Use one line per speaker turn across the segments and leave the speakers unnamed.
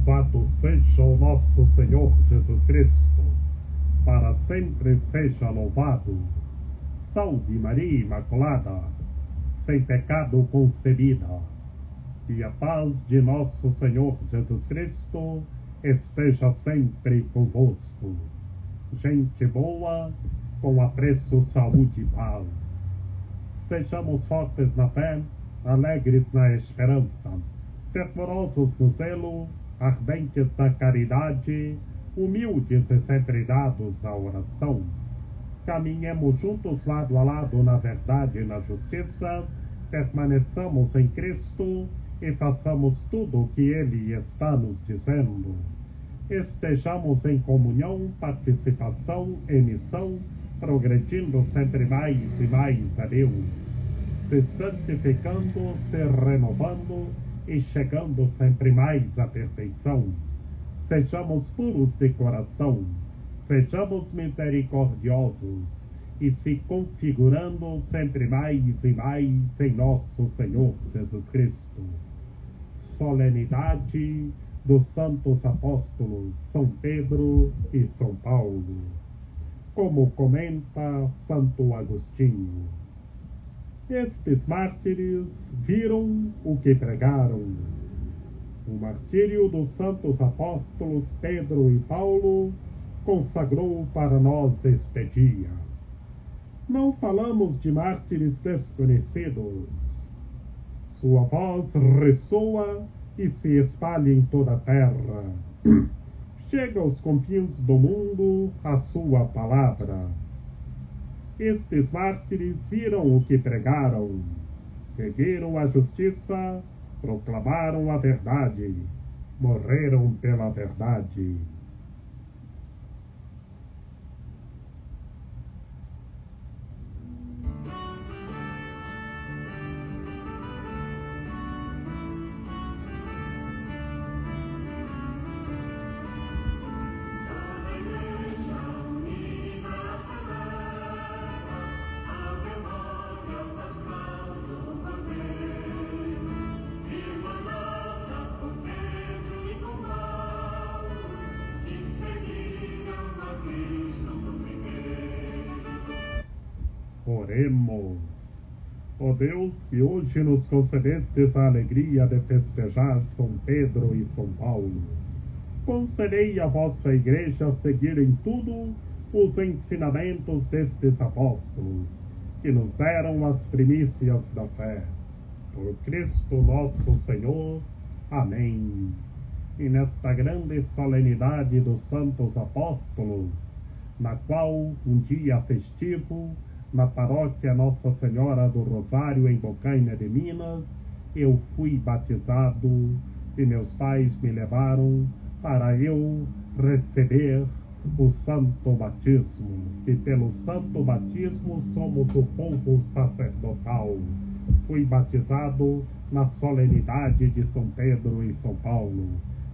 Louvado seja o nosso Senhor Jesus Cristo, para sempre seja louvado. Salve Maria Imaculada, sem pecado concebida. Que a paz de nosso Senhor Jesus Cristo esteja sempre convosco. Gente boa, com apreço, saúde e paz. Sejamos fortes na fé, alegres na esperança, fervorosos no zelo, ardentes na caridade, humildes e sempre dados à oração. Caminhemos juntos lado a lado na verdade e na justiça, permaneçamos em Cristo e façamos tudo o que Ele está nos dizendo. Estejamos em comunhão, participação e missão, progredindo sempre mais e mais a Deus, se santificando, se renovando e chegando sempre mais à perfeição. Sejamos puros de coração, sejamos misericordiosos e se configurando sempre mais e mais em nosso Senhor Jesus Cristo. Solenidade dos Santos Apóstolos São Pedro e São Paulo. Como comenta Santo Agostinho, estes mártires viram o que pregaram. O martírio dos santos apóstolos Pedro e Paulo consagrou para nós este dia. Não falamos de mártires desconhecidos. Sua voz ressoa e se espalha em toda a terra. Chega aos confins do mundo a sua palavra. Estes mártires viram o que pregaram, seguiram a justiça, proclamaram a verdade, morreram pela verdade. Oremos. Ó Deus, que hoje nos concedestes a alegria de festejar São Pedro e São Paulo, concedei à vossa Igreja seguir em tudo os ensinamentos destes apóstolos, que nos deram as primícias da fé. Por Cristo nosso Senhor. Amém. E nesta grande solenidade dos Santos Apóstolos, na qual um dia festivo, na paróquia Nossa Senhora do Rosário, em Bocaina de Minas, eu fui batizado e meus pais me levaram para eu receber o santo batismo. E pelo santo batismo somos o povo sacerdotal. Fui batizado na solenidade de São Pedro e São Paulo.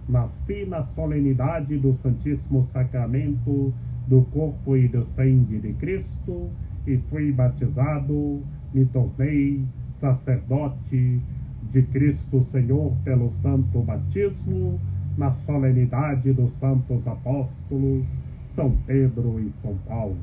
Nasci na solenidade do Santíssimo Sacramento do corpo e do sangue de Cristo, e fui batizado, me tornei sacerdote de Cristo Senhor pelo santo batismo, na solenidade dos santos apóstolos São Pedro e São Paulo.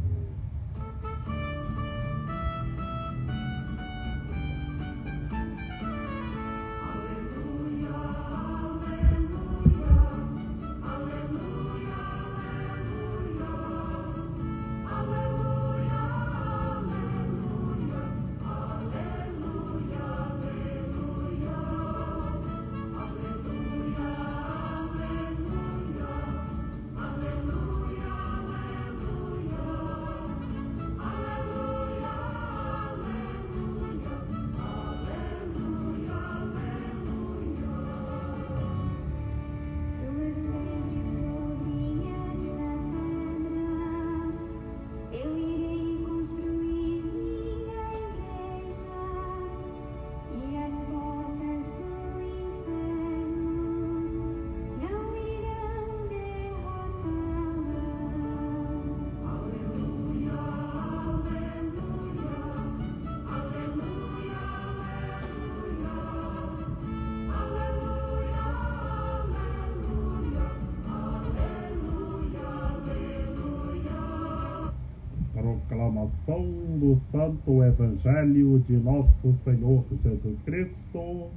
proclamação do Santo Evangelho de Nosso Senhor Jesus Cristo,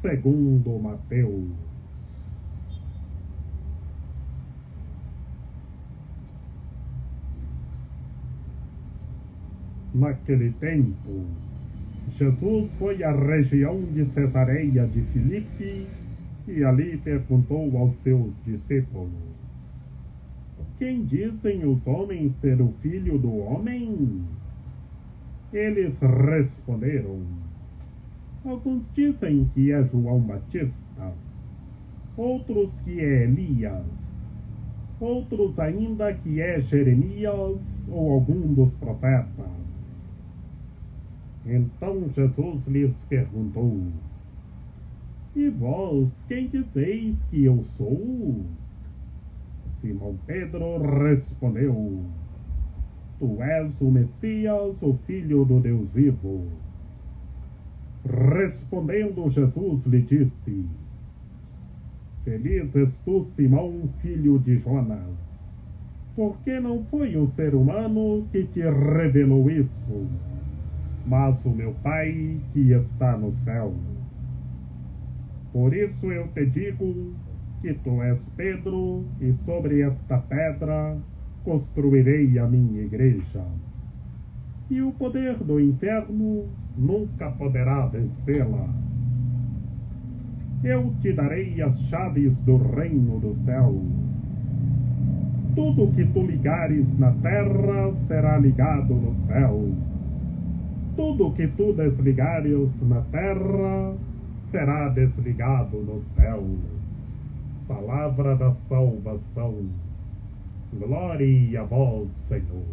segundo Mateus. Naquele tempo, Jesus foi à região de Cesareia de Filipe e ali perguntou aos seus discípulos: quem dizem os homens ser o Filho do Homem? Eles responderam: alguns dizem que é João Batista, outros que é Elias, outros ainda que é Jeremias ou algum dos profetas. Então Jesus lhes perguntou: e vós, quem dizeis que eu sou? Simão Pedro respondeu: tu és o Messias, o Filho do Deus vivo. Respondendo Jesus lhe disse: feliz és tu, Simão, filho de Jonas, porque não foi o ser humano que te revelou isso, mas o meu Pai que está no céu. Por isso eu te digo que tu és Pedro, e sobre esta pedra construirei a minha igreja. E o poder do inferno nunca poderá vencê-la. Eu te darei as chaves do reino dos céus. Tudo que tu ligares na terra será ligado no céu. Tudo que tu desligares na terra será desligado no céu. Palavra da salvação. Glória a vós, Senhor.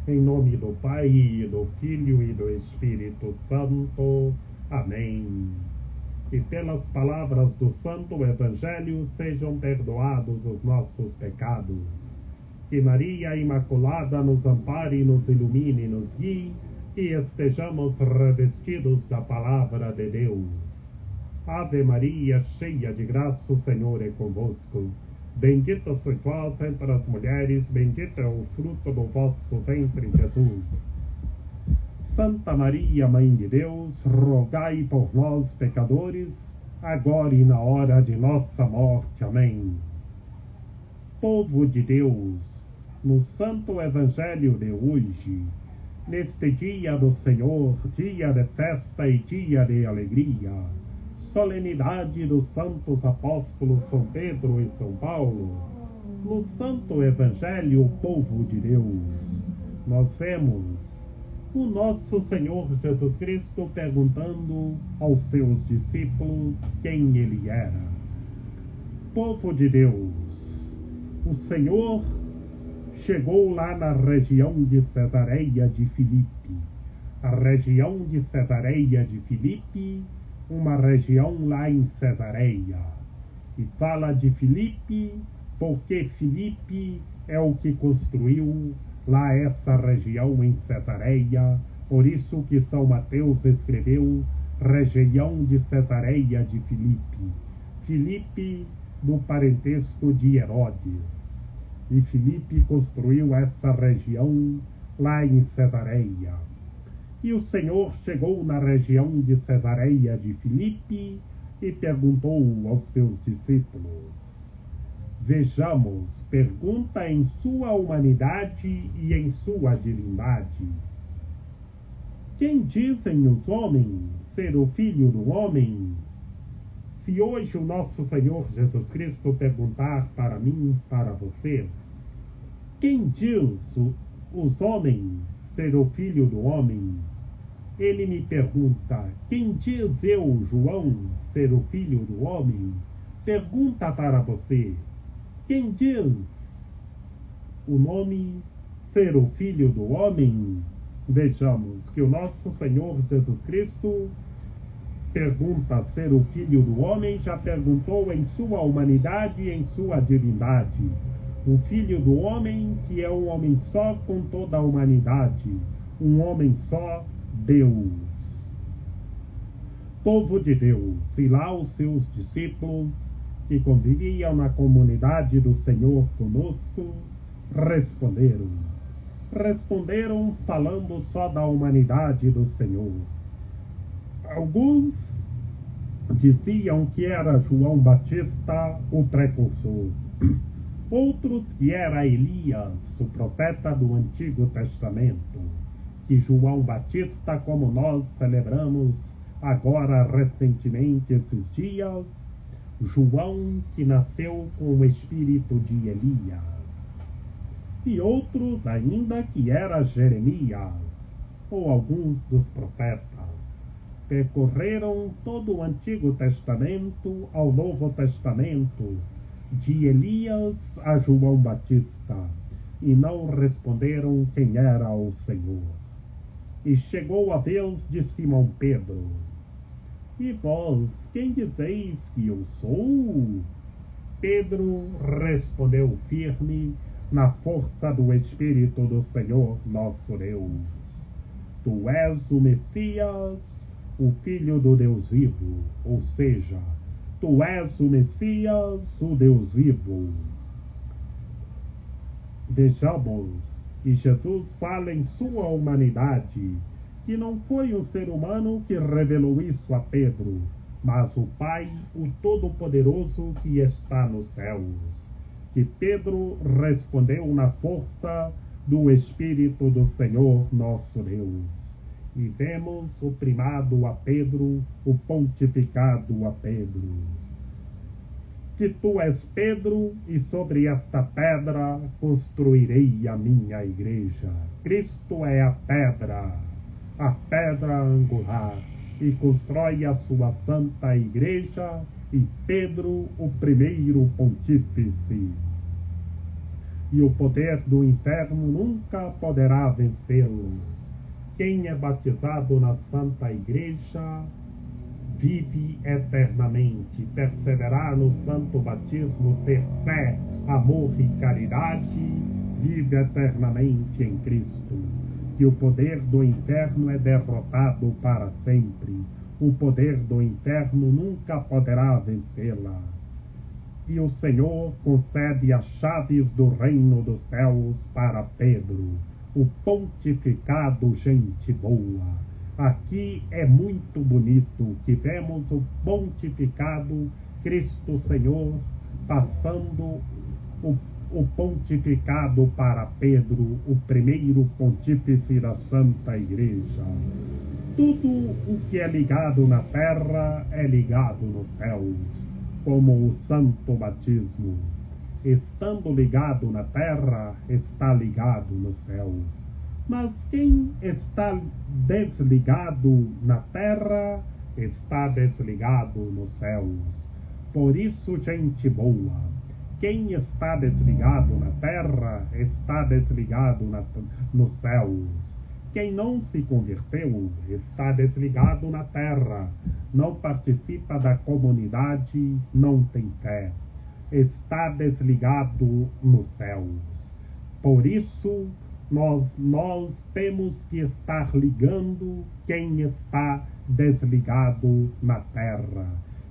Em nome do Pai, e do Filho e do Espírito Santo. Amém. Que pelas palavras do Santo Evangelho sejam perdoados os nossos pecados. Que Maria Imaculada nos ampare, nos ilumine e nos guie, e estejamos revestidos da Palavra de Deus. Ave Maria, cheia de graça, o Senhor é convosco. Bendita sois vós entre as mulheres, bendito é o fruto do vosso ventre, Jesus. Santa Maria, Mãe de Deus, rogai por nós, pecadores, agora e na hora de nossa morte. Amém. Povo de Deus, no Santo Evangelho de hoje, neste dia do Senhor, dia de festa e dia de alegria, solenidade dos santos apóstolos São Pedro e São Paulo, no Santo Evangelho, povo de Deus, nós vemos o nosso Senhor Jesus Cristo perguntando aos seus discípulos quem ele era. Povo de Deus, o Senhor chegou lá na região de Cesareia de Filipe. A região de Cesareia de Filipe, uma região lá em Cesareia. E fala de Filipe porque Filipe é o que construiu lá essa região em Cesareia. Por isso que São Mateus escreveu região de Cesareia de Filipe. Filipe do parentesco de Herodes. E Filipe construiu essa região lá em Cesareia. E o Senhor chegou na região de Cesareia de Filipe e perguntou aos seus discípulos. Vejamos, pergunta em sua humanidade e em sua divindade. Quem dizem os homens ser o Filho do Homem? Se hoje o nosso Senhor Jesus Cristo perguntar para mim, para você, quem diz os homens ser o Filho do Homem? Ele me pergunta, quem diz eu, João, ser o Filho do Homem? Pergunta para você, quem diz o nome ser o Filho do Homem? Vejamos que o nosso Senhor Jesus Cristo pergunta ser o Filho do Homem, já perguntou em sua humanidade e em sua divindade. O Filho do Homem, que é um homem só com toda a humanidade, um homem só, Deus. Povo de Deus, e lá os seus discípulos, que conviviam na comunidade do Senhor conosco, responderam: responderam falando só da humanidade do Senhor. Alguns diziam que era João Batista o precursor, outros que era Elias, o profeta do Antigo Testamento, que João Batista, como nós celebramos agora recentemente esses dias, João que nasceu com o espírito de Elias, e outros ainda que era Jeremias, ou alguns dos profetas. Percorreram todo o Antigo Testamento ao Novo Testamento, de Elias a João Batista, e não responderam quem era o Senhor. E chegou a vez de Simão Pedro. E vós, quem dizeis que eu sou? Pedro respondeu firme, na força do Espírito do Senhor nosso Deus: Tu és o Messias, o Filho do Deus vivo, ou seja, Tu és o Messias, o Deus vivo. Vejamos que Jesus fala em sua humanidade, que não foi um ser humano que revelou isso a Pedro, mas o Pai, o Todo-Poderoso que está nos céus. Que Pedro respondeu na força do Espírito do Senhor nosso Deus. E vemos o primado a Pedro, o pontificado a Pedro. Que tu és Pedro, e sobre esta pedra construirei a minha igreja. Cristo é a pedra angular, e constrói a sua santa igreja, e Pedro, o primeiro pontífice. E o poder do inferno nunca poderá vencê-lo. Quem é batizado na Santa Igreja vive eternamente, perseverar no santo batismo, ter fé, amor e caridade, vive eternamente em Cristo. Que o poder do inferno é derrotado para sempre. O poder do inferno nunca poderá vencê-la. E o Senhor concede as chaves do reino dos céus para Pedro, o pontificado gente boa. Aqui é muito bonito que vemos o pontificado Cristo Senhor passando o pontificado para Pedro, o primeiro pontífice da Santa Igreja. Tudo o que é ligado na terra é ligado nos céus, como o santo batismo. Estando ligado na terra, está ligado nos céus. Mas quem está desligado na terra, está desligado nos céus. Por isso, gente boa, quem está desligado na terra, está desligado nos céus. Quem não se converteu, está desligado na terra, não participa da comunidade, não tem fé. Está desligado nos céus. Por isso, nós temos que estar ligando quem está desligado na terra.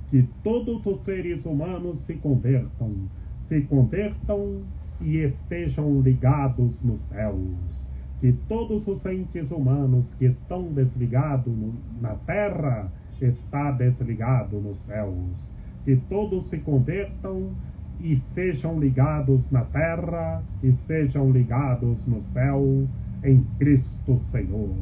Que todos os seres humanos se convertam e estejam ligados nos céus. Que todos os entes humanos que estão desligados na terra está desligado nos céus. Que todos se convertam e sejam ligados na terra e sejam ligados no céu em Cristo Senhor.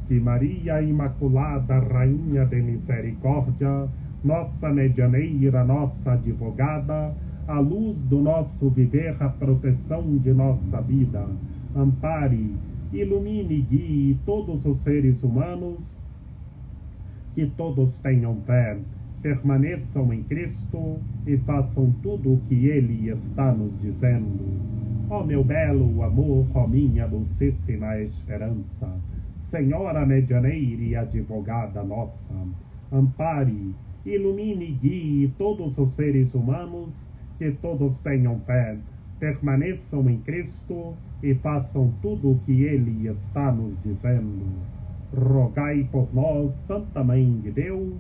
Que Maria Imaculada, Rainha de Misericórdia, nossa medianeira, nossa advogada, a luz do nosso viver, a proteção de nossa vida, ampare, ilumine e guie todos os seres humanos, que todos tenham fé, permaneçam em Cristo e façam tudo o que Ele está nos dizendo. Ó meu belo amor, ó minha dulcíssima esperança, Senhora medianeira e advogada nossa, ampare, ilumine e guie todos os seres humanos, que todos tenham fé, permaneçam em Cristo e façam tudo o que Ele está nos dizendo. Rogai por nós, Santa Mãe de Deus,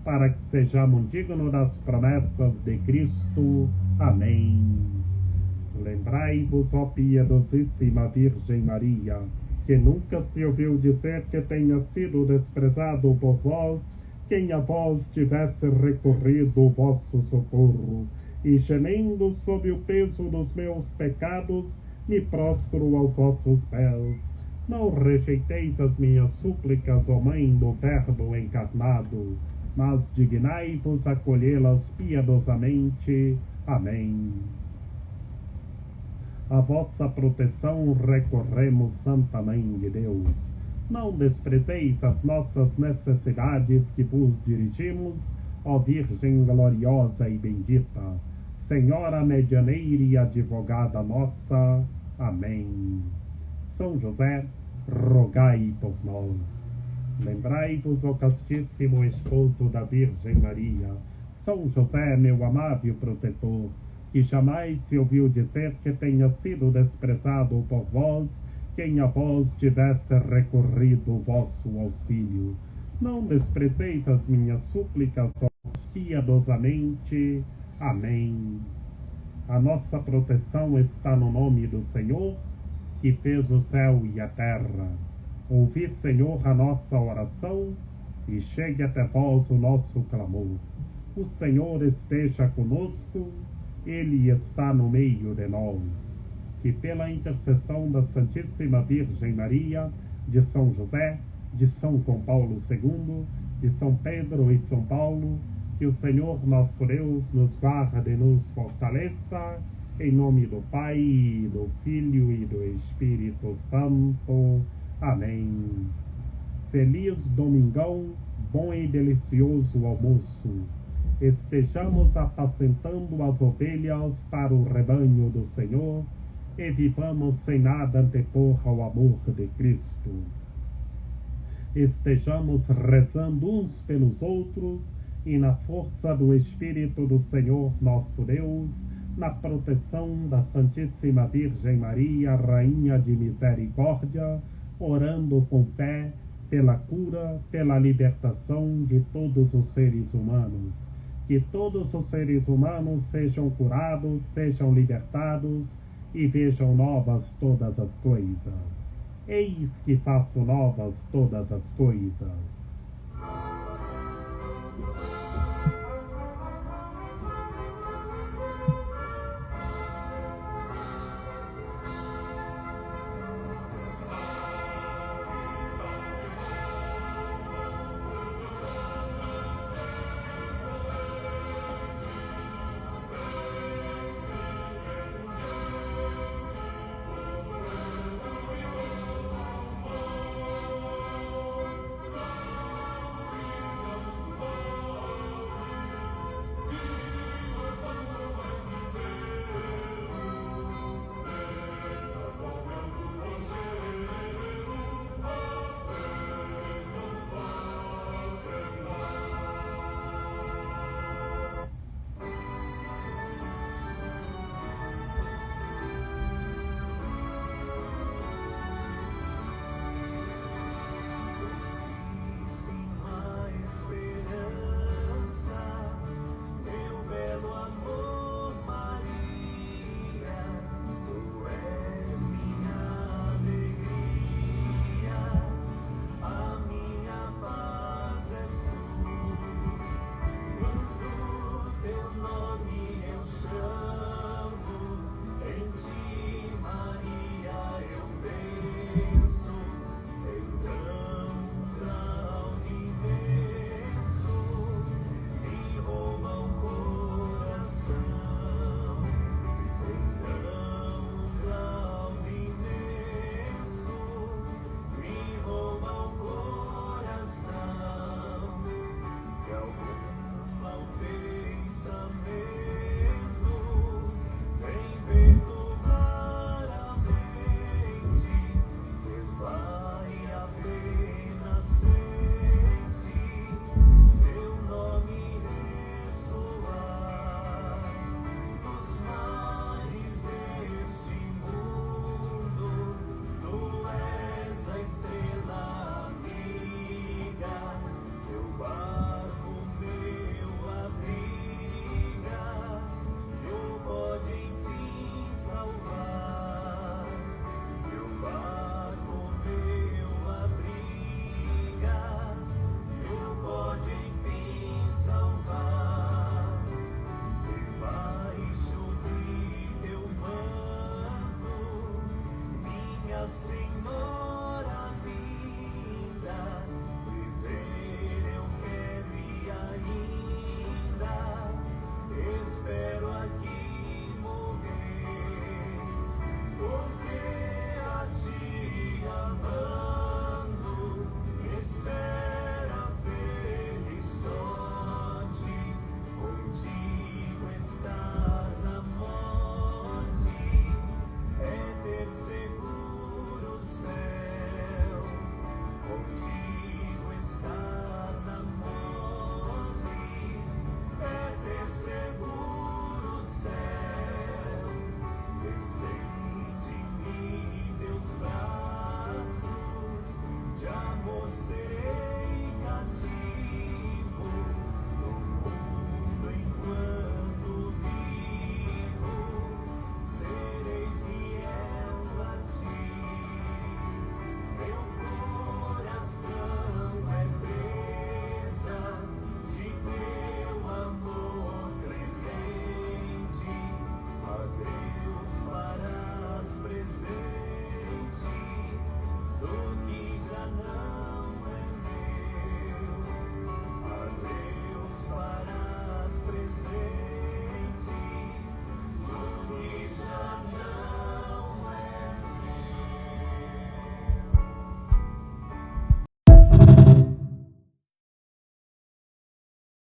para que sejamos dignos das promessas de Cristo. Amém. Lembrai-vos, ó piedosíssima Virgem Maria, que nunca se ouviu dizer que tenha sido desprezado por vós quem a vós tivesse recorrido o vosso socorro, e gemendo sob o peso dos meus pecados, me prostro aos vossos pés. Não rejeiteis as minhas súplicas, ó Mãe do Verbo encarnado, mas dignai-vos acolhê-las piedosamente. Amém. A vossa proteção recorremos, Santa Mãe de Deus. Não desprezeis as nossas necessidades que vos dirigimos, ó Virgem gloriosa e bendita, Senhora medianeira e advogada nossa. Amém. São José, rogai por nós. Lembrai-vos, ó castíssimo esposo da Virgem Maria, São José, meu amável protetor, que jamais se ouviu dizer que tenha sido desprezado por vós quem a vós tivesse recorrido o vosso auxílio. Não desprezeis as minhas súplicas, ó piedosamente. Amém. A nossa proteção está no nome do Senhor, que fez o céu e a terra. Ouvi, Senhor, a nossa oração, e chegue até vós o nosso clamor. O Senhor esteja conosco, Ele está no meio de nós. Que pela intercessão da Santíssima Virgem Maria, de São José, de São João Paulo II, de São Pedro e São Paulo, que o Senhor nosso Deus nos guarde e nos fortaleça, em nome do Pai, do Filho e do Espírito Santo. Amém. Feliz domingão, bom e delicioso almoço. Estejamos apacentando as ovelhas para o rebanho do Senhor e vivamos sem nada antepor ao amor de Cristo. Estejamos rezando uns pelos outros e na força do Espírito do Senhor nosso Deus, na proteção da Santíssima Virgem Maria, Rainha de Misericórdia, orando com fé pela cura, pela libertação de todos os seres humanos. Que todos os seres humanos sejam curados, sejam libertados e vejam novas todas as coisas. Eis que faço novas todas as coisas.